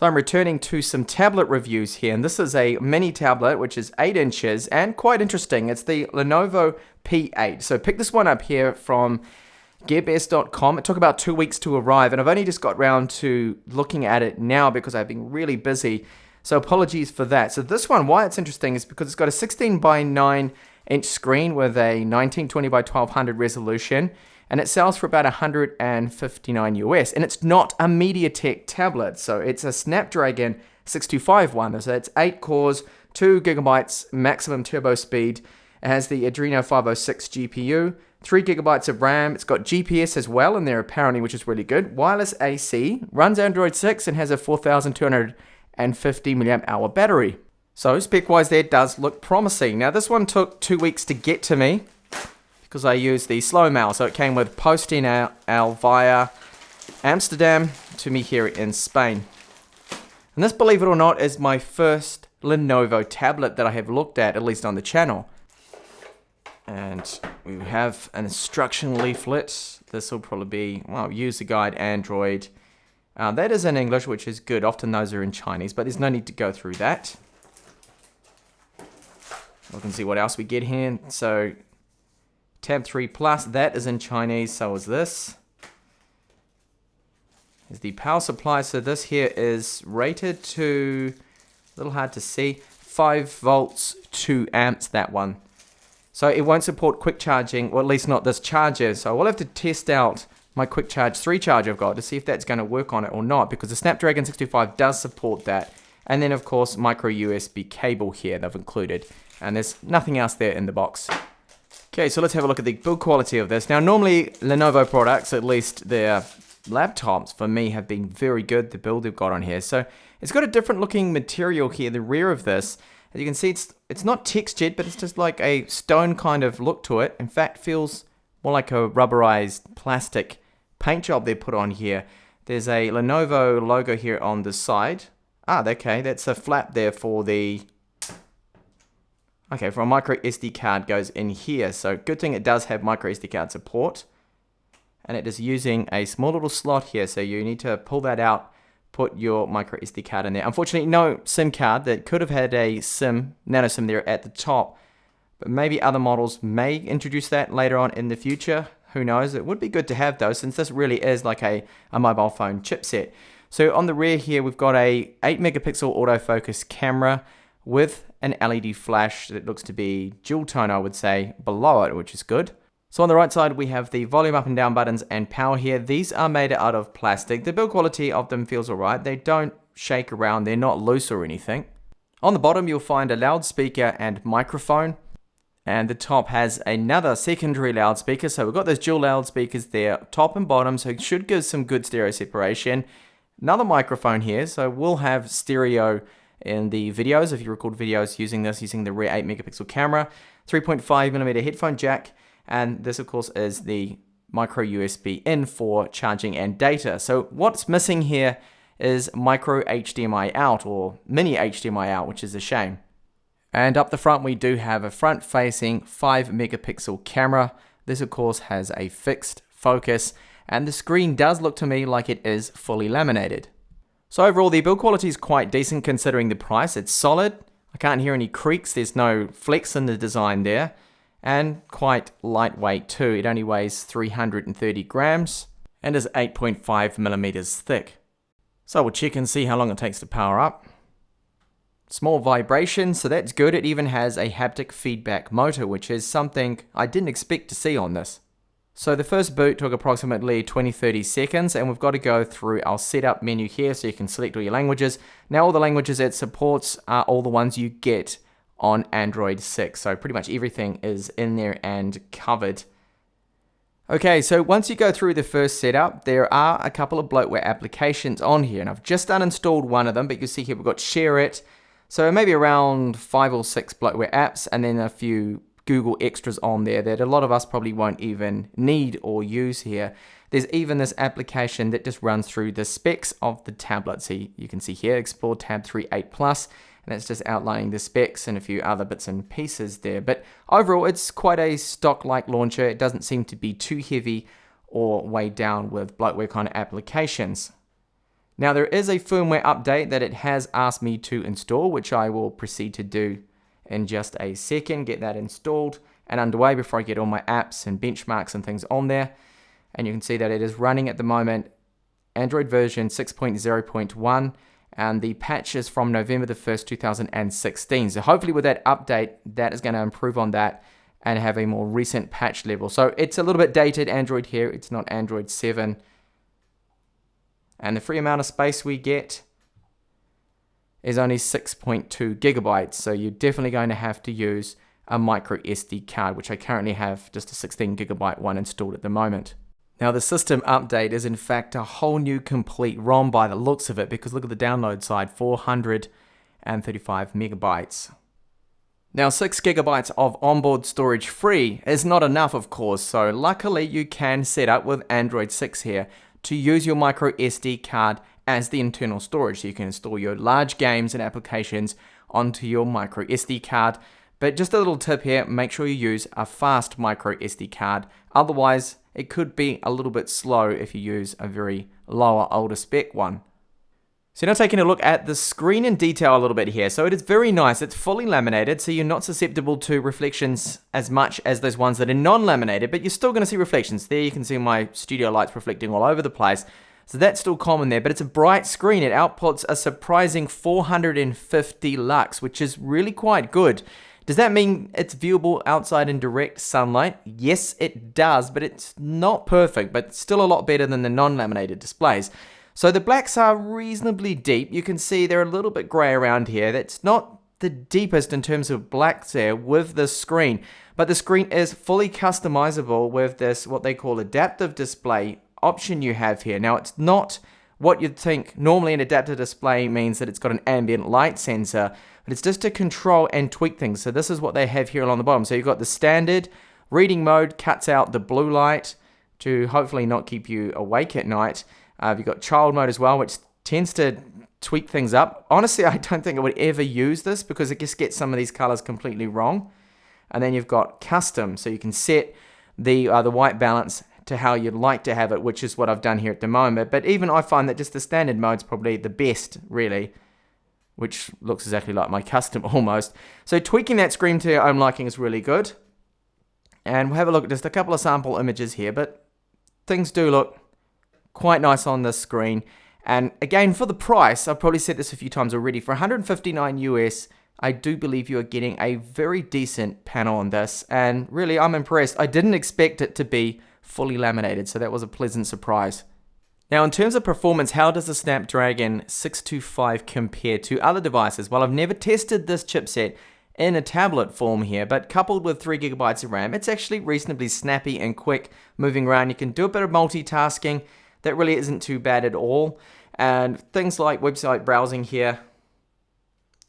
So I'm returning to some tablet reviews here, and this is a mini tablet which is 8 inches and quite interesting. It's the Lenovo P8. So pick this one up here from gearbest.com. It took about 2 weeks to arrive, and I've only just got round to looking at it now because I've been really busy. So apologies for that. So this one, why it's interesting is because it's got a 16 by 9 inch screen with a 1920 by 1200 resolution, and it sells for about $159 US, and it's not a MediaTek tablet, so it's a Snapdragon 625 one. So it's 8 cores, 2 gigabytes maximum turbo speed. It has the Adreno 506 GPU, 3 gigabytes of RAM. It's got GPS as well in there apparently, which is really good. Wireless AC, runs Android 6, and has a 4,250 milliamp hour battery. So spec-wise there, it does look promising. Now this one took 2 weeks to get to me because I used the slow mail. So it came with posting out via Amsterdam to me here in Spain. And this, believe it or not, is my first Lenovo tablet that I have looked at least on the channel. And we have an instruction leaflet. This will probably be, well, user guide, Android. That is in English, which is good. Often those are in Chinese, but there's no need to go through that. We can see what else we get here. So TAB3 Plus, that is in Chinese, so is this. Is the power supply. So this here is rated to, a little hard to see, 5 volts, 2 amps, that one. So it won't support quick charging, or at least not this charger. So we'll have to test out my quick charge 3 charger I've got to see if that's going to work on it or not, because the Snapdragon 625 does support that. And then of course micro USB cable here they've included, and there's nothing else there in the box. Okay, so let's have a look at the build quality of this. Now normally Lenovo products, at least their laptops for me, have been very good, the build they've got on here. So it's got a different looking material here, the rear of this. As you can see, it's not textured, but it's just like a stone kind of look to it. In fact, feels more like a rubberized plastic paint job they put on here. There's a Lenovo logo here on the side. Okay, that's a flap there for the... Okay, for a micro SD card goes in here. So good thing it does have micro SD card support. And it is using a small little slot here, so you need to pull that out, put your micro SD card in there. Unfortunately, no SIM card. That could have had a nano SIM there at the top, but maybe other models may introduce that later on in the future. Who knows? It would be good to have though, since this really is like a mobile phone chipset. So on the rear here, we've got a 8 megapixel autofocus camera with an LED flash that looks to be dual tone, I would say, below it, which is good. So on the right side, we have the volume up and down buttons and power here. These are made out of plastic. The build quality of them feels alright. They don't shake around. They're not loose or anything. On the bottom, you'll find a loudspeaker and microphone. And the top has another secondary loudspeaker. So we've got those dual loudspeakers there, top and bottom. So it should give some good stereo separation. Another microphone here. So we'll have stereo in the videos, if you record videos using this, using the rear 8 megapixel camera. 3.5mm headphone jack. And this, of course, is the micro USB in for charging and data. So what's missing here is micro HDMI out, or mini HDMI out, which is a shame. And up the front, we do have a front-facing 5 megapixel camera. This, of course, has a fixed focus, and the screen does look to me like it is fully laminated. So overall, the build quality is quite decent considering the price. It's solid. I can't hear any creaks. There's no flex in the design there. And quite lightweight too. It only weighs 330 grams and is 8.5 millimeters thick. So we'll check and see how long it takes to power up. Small vibration, so that's good. It even has a haptic feedback motor, which is something I didn't expect to see on this. So the first boot took approximately 20-30 seconds, and we've got to go through our setup menu here so you can select all your languages. Now all the languages it supports are all the ones you get on Android 6, so pretty much everything is in there and covered. Okay, so once you go through the first setup, there are a couple of bloatware applications on here, and I've just uninstalled one of them, but you see here we've got Share It, so maybe around 5 or 6 bloatware apps, and then a few Google extras on there that a lot of us probably won't even need or use here. There's even this application that just runs through the specs of the tablet. So you can see here, Explore TAB3 8 Plus, and it's just outlining the specs and a few other bits and pieces there. But overall, it's quite a stock-like launcher. It doesn't seem to be too heavy or weighed down with bloatware kind of applications. Now there is a firmware update that it has asked me to install, which I will proceed to do in just a second. Get that installed and underway before I get all my apps and benchmarks and things on there. And you can see that it is running at the moment Android version 6.0.1, and the patch is from November the 1st, 2016. So hopefully with that update, that is going to improve on that and have a more recent patch level. So it's a little bit dated Android here. It's not Android 7. And the free amount of space we get is only 6.2 gigabytes. So you're definitely going to have to use a micro SD card, which I currently have just a 16 gigabyte one installed at the moment. Now the system update is in fact a whole new complete ROM by the looks of it, because look at the download side, 435 megabytes. Now 6 gigabytes of onboard storage free is not enough, of course, so luckily you can set up with Android 6 here to use your micro SD card as the internal storage. So you can install your large games and applications onto your micro SD card. But just a little tip here, make sure you use a fast micro SD card. Otherwise, it could be a little bit slow if you use a very lower, older spec one. So now taking a look at the screen in detail a little bit here. So it is very nice. It's fully laminated, so you're not susceptible to reflections as much as those ones that are non-laminated, but you're still going to see reflections. There you can see my studio lights reflecting all over the place. So that's still common there, but it's a bright screen. It outputs a surprising 450 lux, which is really quite good. Does that mean it's viewable outside in direct sunlight? Yes, it does, but it's not perfect, but still a lot better than the non-laminated displays. So the blacks are reasonably deep. You can see they're a little bit gray around here. That's not the deepest in terms of blacks there with the screen, but the screen is fully customizable with this, what they call adaptive display option you have here. Now it's not what you'd think normally an adaptive display means that it's got an ambient light sensor, but it's just to control and tweak things. So this is what they have here along the bottom. So you've got the standard reading mode, cuts out the blue light to hopefully not keep you awake at night. You've got child mode as well, which tends to tweak things up. Honestly, I don't think I would ever use this because it just gets some of these colors completely wrong. And then you've got custom, so you can set the white balance to how you'd like to have it, which is what I've done here at the moment. But even I find that just the standard mode's probably the best, really, which looks exactly like my custom almost. So tweaking that screen to your own liking is really good. And we'll have a look at just a couple of sample images here, but things do look quite nice on this screen. And again, for the price, I've probably said this a few times already, for 159 US, I do believe you are getting a very decent panel on this. And really, I'm impressed. I didn't expect it to be fully laminated, so that was a pleasant surprise. Now, in terms of performance, how does the Snapdragon 625 compare to other devices? Well, I've never tested this chipset in a tablet form here, but coupled with 3 gigabytes of RAM, it's actually reasonably snappy and quick moving around. You can do a bit of multitasking. That really isn't too bad at all. And things like website browsing here,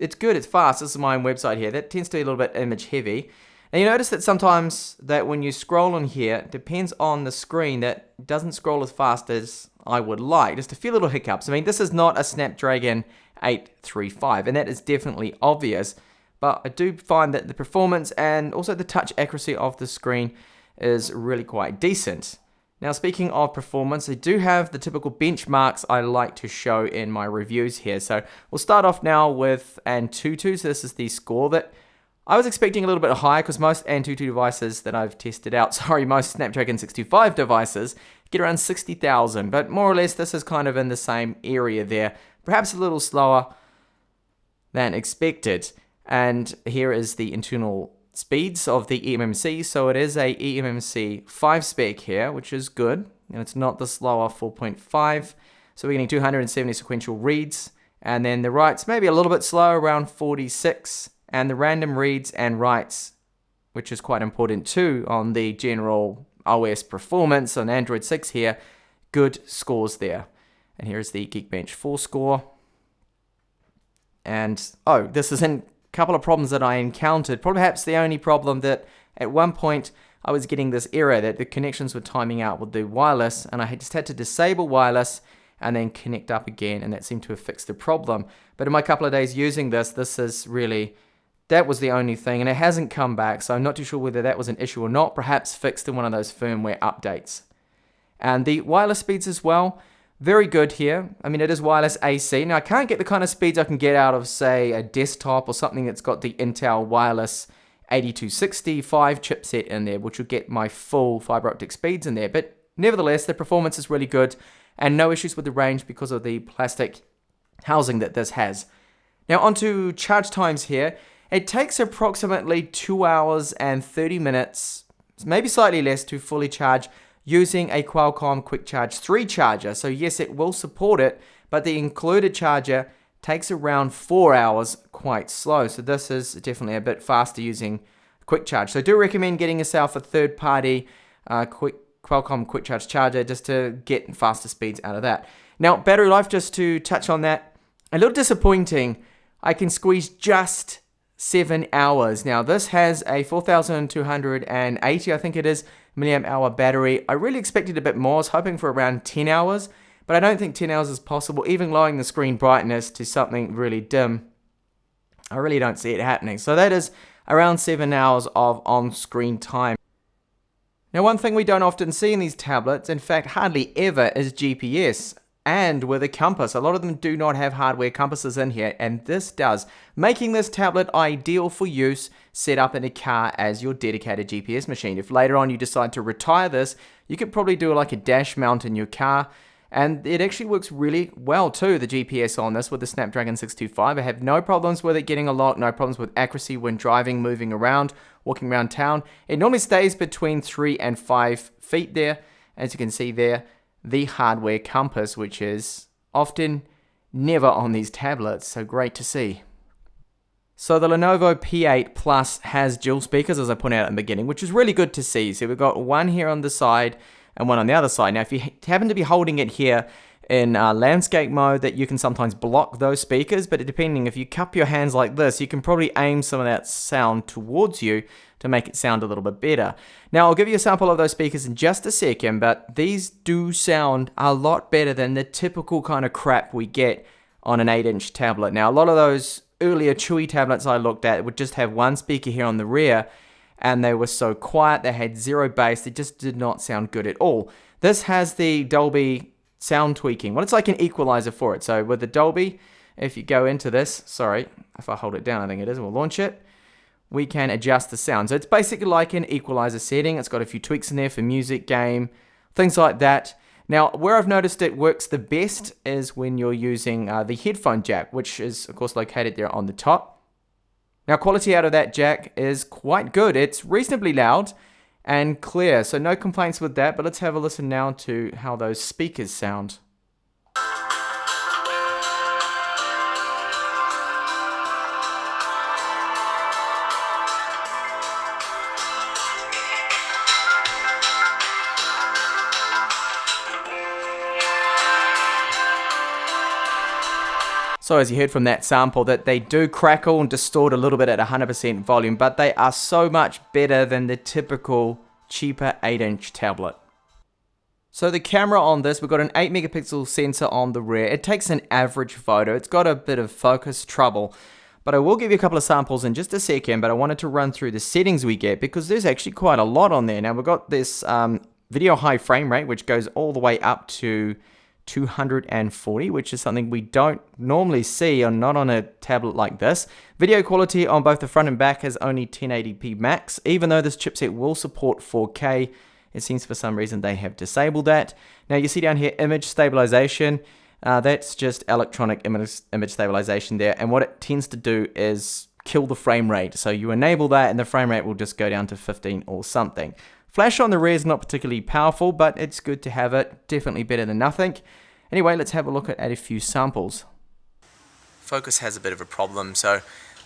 it's good, it's fast. This is my own website here. That tends to be a little bit image heavy. Now you notice that sometimes that when you scroll on here, it depends on the screen, that doesn't scroll as fast as I would like. Just a few little hiccups. I mean, this is not a Snapdragon 835, and that is definitely obvious. But I do find that the performance and also the touch accuracy of the screen is really quite decent. Now, speaking of performance, I do have the typical benchmarks I like to show in my reviews here. So we'll start off now with Antutu. So this is the score that I was expecting a little bit higher because most Antutu devices that I've tested out, most Snapdragon 625 devices get around 60,000. But more or less, this is kind of in the same area there. Perhaps a little slower than expected. And here is the internal speeds of the eMMC. So it is a eMMC 5 spec here, which is good. And it's not the slower 4.5. So we're getting 270 sequential reads. And then the writes maybe a little bit slower, around 46. And the random reads and writes, which is quite important too on the general OS performance on Android 6 here, good scores there. And here's the Geekbench 4 score. And, this is a couple of problems that I encountered. Perhaps the only problem that at one point I was getting this error that the connections were timing out with the wireless, and I just had to disable wireless and then connect up again, and that seemed to have fixed the problem. But in my couple of days using this is really, that was the only thing, and it hasn't come back, so I'm not too sure whether that was an issue or not, perhaps fixed in one of those firmware updates. And the wireless speeds as well, Very good here. I mean, it is wireless AC. Now, I can't get the kind of speeds I can get out of, say, a desktop or something that's got the Intel wireless 8265 chipset in there, which will get my full fiber optic speeds in there. But nevertheless, the performance is really good and no issues with the range because of the plastic housing that this has. Now, onto charge times here. It takes approximately 2 hours and 30 minutes, maybe slightly less, to fully charge using a Qualcomm Quick Charge 3 charger. So yes, it will support it, but the included charger takes around 4 hours, quite slow. So this is definitely a bit faster using Quick Charge. So do recommend getting yourself a third-party Qualcomm Quick Charge charger just to get faster speeds out of that. Now, battery life, just to touch on that, a little disappointing. I can squeeze just 7 hours. Now, this has a 4,280, I think it is, milliamp hour battery. I really expected a bit more. I was hoping for around 10 hours, but I don't think 10 hours is possible. Even lowering the screen brightness to something really dim, I really don't see it happening. So that is around 7 hours of on-screen time. Now, one thing we don't often see in these tablets, in fact hardly ever, is GPS. And with a compass. A lot of them do not have hardware compasses in here, and this does, making this tablet ideal for use set up in a car as your dedicated GPS machine. If later on you decide to retire this, you could probably do like a dash mount in your car, and it actually works really well too, the GPS on this with the Snapdragon 625. I have no problems with it getting a lock, no problems with accuracy when driving, moving around, walking around town. It normally stays between 3 and 5 feet there, as you can see there. The hardware compass, which is often never on these tablets, so great to see. So the Lenovo P8 Plus has dual speakers, as I pointed out in the beginning, which is really good to see. So we've got one here on the side and one on the other side. Now, if you happen to be holding it here in landscape mode, that you can sometimes block those speakers, but depending, if you cup your hands like this, you can probably aim some of that sound towards you to make it sound a little bit better. Now, I'll give you a sample of those speakers in just a second, but these do sound a lot better than the typical kind of crap we get on an 8-inch tablet. Now, a lot of those earlier Chewy tablets I looked at would just have one speaker here on the rear, and they were so quiet, they had zero bass, they just did not sound good at all. This has the Dolby sound tweaking. Well, it's like an equalizer for it. So with the Dolby, if you go into this, sorry, if I hold it down, I think it is, we'll launch it, we can adjust the sound. So it's basically like an equalizer setting. It's got a few tweaks in there for music, game, things like that. Now, where I've noticed it works the best is when you're using the headphone jack, which is, of course, located there on the top. Now, quality out of that jack is quite good. It's reasonably loud and clear, so no complaints with that. But let's have a listen now to how those speakers sound. So as you heard from that sample, that they do crackle and distort a little bit at 100% volume, but they are so much better than the typical cheaper 8-inch tablet. So the camera on this, we've got an 8 megapixel sensor on the rear. It takes an average photo. It's got a bit of focus trouble, but I will give you a couple of samples in just a second, but I wanted to run through the settings we get because there's actually quite a lot on there. Now we've got this video high frame rate, which goes all the way up to 240, which is something we don't normally see, or not on a tablet like this. Video quality on both the front and back is only 1080p max, even though this chipset will support 4K. It seems for some reason they have disabled that. Now you see down here image stabilization. That's just electronic image stabilization there, and what it tends to do is kill the frame rate. So you enable that and the frame rate will just go down to 15 or something. Flash on the rear is not particularly powerful, but it's good to have it. Definitely better than nothing. Anyway, let's have a look at a few samples. Focus has a bit of a problem, so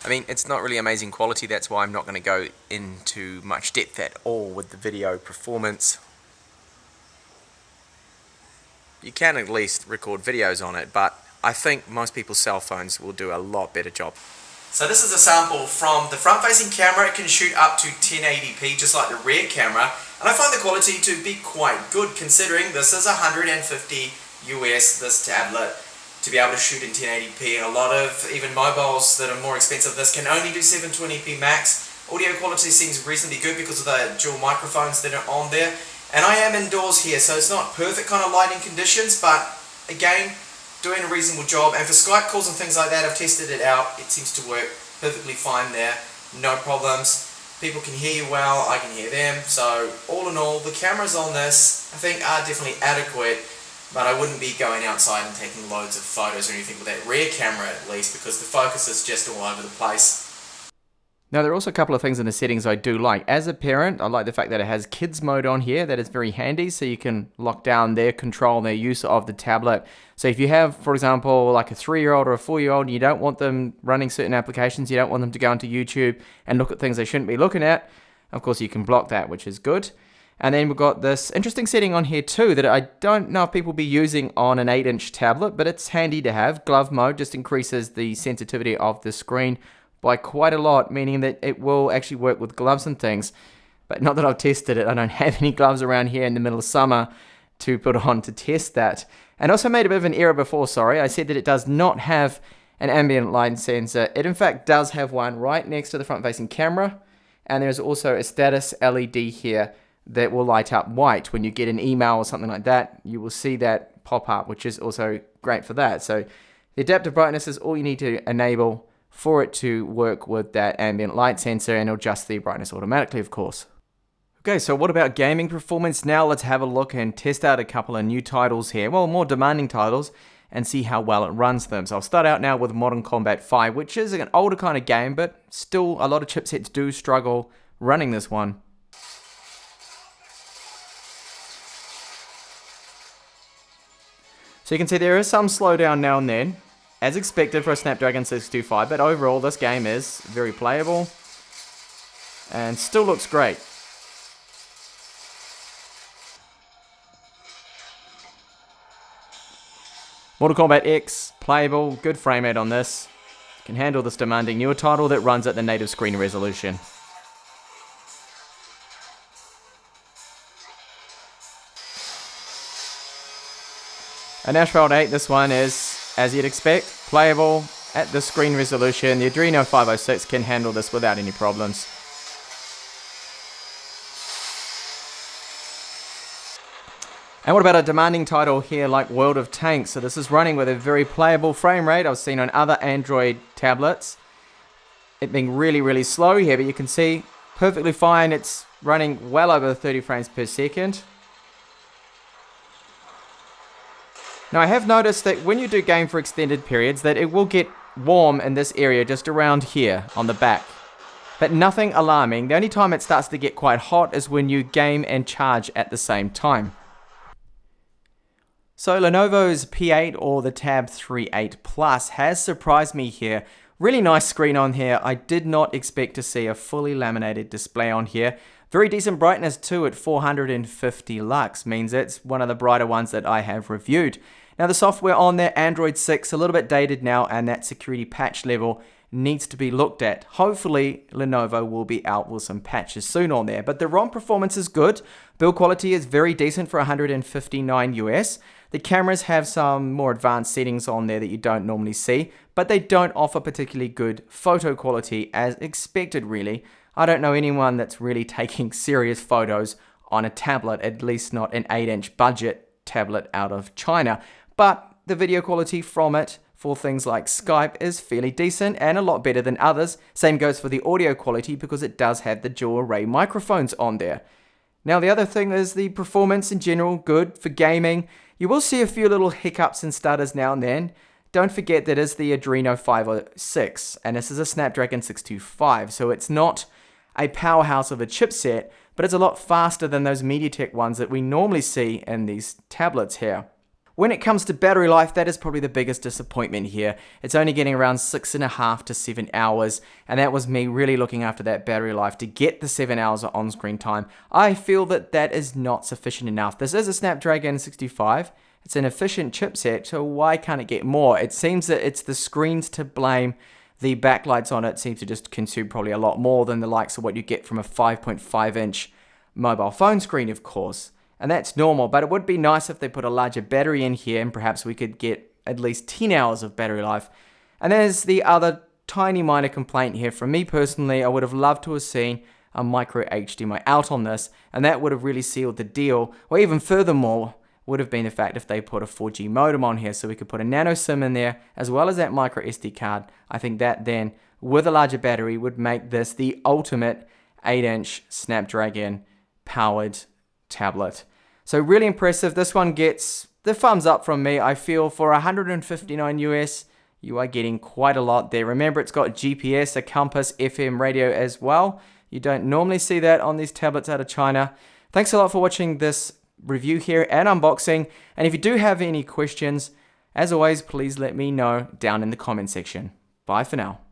I mean, it's not really amazing quality. That's why I'm not going to go into much depth at all with the video performance. You can at least record videos on it, but I think most people's cell phones will do a lot better job. So this is a sample from the front-facing camera. It can shoot up to 1080p, just like the rear camera, and I find the quality to be quite good, considering this is 150 US, this tablet, to be able to shoot in 1080p. A lot of even mobiles that are more expensive, this can only do 720p max. Audio quality seems reasonably good because of the dual microphones that are on there, and I am indoors here, so it's not perfect kind of lighting conditions, but again, doing a reasonable job. And for Skype calls and things like that, I've tested it out. It seems to work perfectly fine there. No problems. People can hear you well, I can hear them. So all in all, the cameras on this, I think, are definitely adequate. But I wouldn't be going outside and taking loads of photos or anything with that rear camera at least, because the focus is just all over the place. Now there are also a couple of things in the settings I do like. As a parent, I like the fact that it has kids mode on here. That is very handy, so you can lock down their control and their use of the tablet. So if you have, for example, like a 3-year-old or a 4-year-old, and you don't want them running certain applications, you don't want them to go into YouTube and look at things they shouldn't be looking at, of course you can block that, which is good. And then we've got this interesting setting on here too that I don't know if people will be using on an 8-inch tablet, but it's handy to have. Glove mode just increases the sensitivity of the screen by quite a lot, meaning that it will actually work with gloves and things. But not that I've tested it, I don't have any gloves around here in the middle of summer to put on to test that. And also made a bit of an error before, sorry. I said that it does not have an ambient light sensor. It in fact does have one right next to the front-facing camera, and there's also a status LED here that will light up white. When you get an email or something like that, you will see that pop up, which is also great for that. So the adaptive brightness is all you need to enable for it to work with that ambient light sensor, and it'll adjust the brightness automatically, of course. Okay, so what about gaming performance? Now let's have a look and test out a couple of new titles here. Well, more demanding titles, and see how well it runs them. So I'll start out now with Modern Combat 5, which is an older kind of game, but still a lot of chipsets do struggle running this one. So you can see there is some slowdown now and then, as expected for a Snapdragon 625, but overall this game is very playable and still looks great. Mortal Kombat X, playable, good frame rate on this. Can handle this demanding newer title that runs at the native screen resolution. And Asphalt 8, this one is, as you'd expect, playable at the screen resolution. The Adreno 506 can handle this without any problems. And what about a demanding title here like World of Tanks? So this is running with a very playable frame rate. I've seen on other Android tablets it being really, really slow here, but you can see perfectly fine. It's running well over 30 frames per second. Now I have noticed that when you do game for extended periods that it will get warm in this area just around here on the back. But nothing alarming. The only time it starts to get quite hot is when you game and charge at the same time. So Lenovo's P8 or the TAB3 8 Plus has surprised me here. Really nice screen on here. I did not expect to see a fully laminated display on here. Very decent brightness too at 450 lux, means it's one of the brighter ones that I have reviewed. Now the software on there, Android 6, a little bit dated now, and that security patch level needs to be looked at. Hopefully Lenovo will be out with some patches soon on there, but the ROM performance is good. Build quality is very decent for 159 US. The cameras have some more advanced settings on there that you don't normally see, but they don't offer particularly good photo quality as expected really. I don't know anyone that's really taking serious photos on a tablet, at least not an 8-inch budget tablet out of China. But the video quality from it for things like Skype is fairly decent and a lot better than others. Same goes for the audio quality because it does have the dual array microphones on there. Now the other thing is the performance in general, good for gaming. You will see a few little hiccups and stutters now and then. Don't forget that is the Adreno 506 and this is a Snapdragon 625, so it's not a powerhouse of a chipset, but it's a lot faster than those MediaTek ones that we normally see in these tablets here. When it comes to battery life, that is probably the biggest disappointment here. It's only getting around 6.5 to 7 hours, and that was me really looking after that battery life to get the 7 hours of on-screen time. I feel that that is not sufficient enough. This is a Snapdragon 625. It's an efficient chipset, so why can't it get more? It seems that it's the screens to blame. The backlights on it seem to just consume probably a lot more than the likes of what you get from a 5.5-inch mobile phone screen, of course. And that's normal, but it would be nice if they put a larger battery in here and perhaps we could get at least 10 hours of battery life. And there's the other tiny minor complaint here. From me personally, I would have loved to have seen a micro HDMI out on this, and that would have really sealed the deal. Or even furthermore, would have been the fact if they put a 4G modem on here, so we could put a nano SIM in there as well as that micro SD card. I think that then, with a larger battery, would make this the ultimate 8-inch Snapdragon powered tablet. So really impressive. This one gets the thumbs up from me. I feel for $159 US, you are getting quite a lot there. Remember, it's got GPS, a compass, FM radio as well. You don't normally see that on these tablets out of China. Thanks a lot for watching this review here and unboxing. And if you do have any questions, as always, please let me know down in the comment section. Bye for now.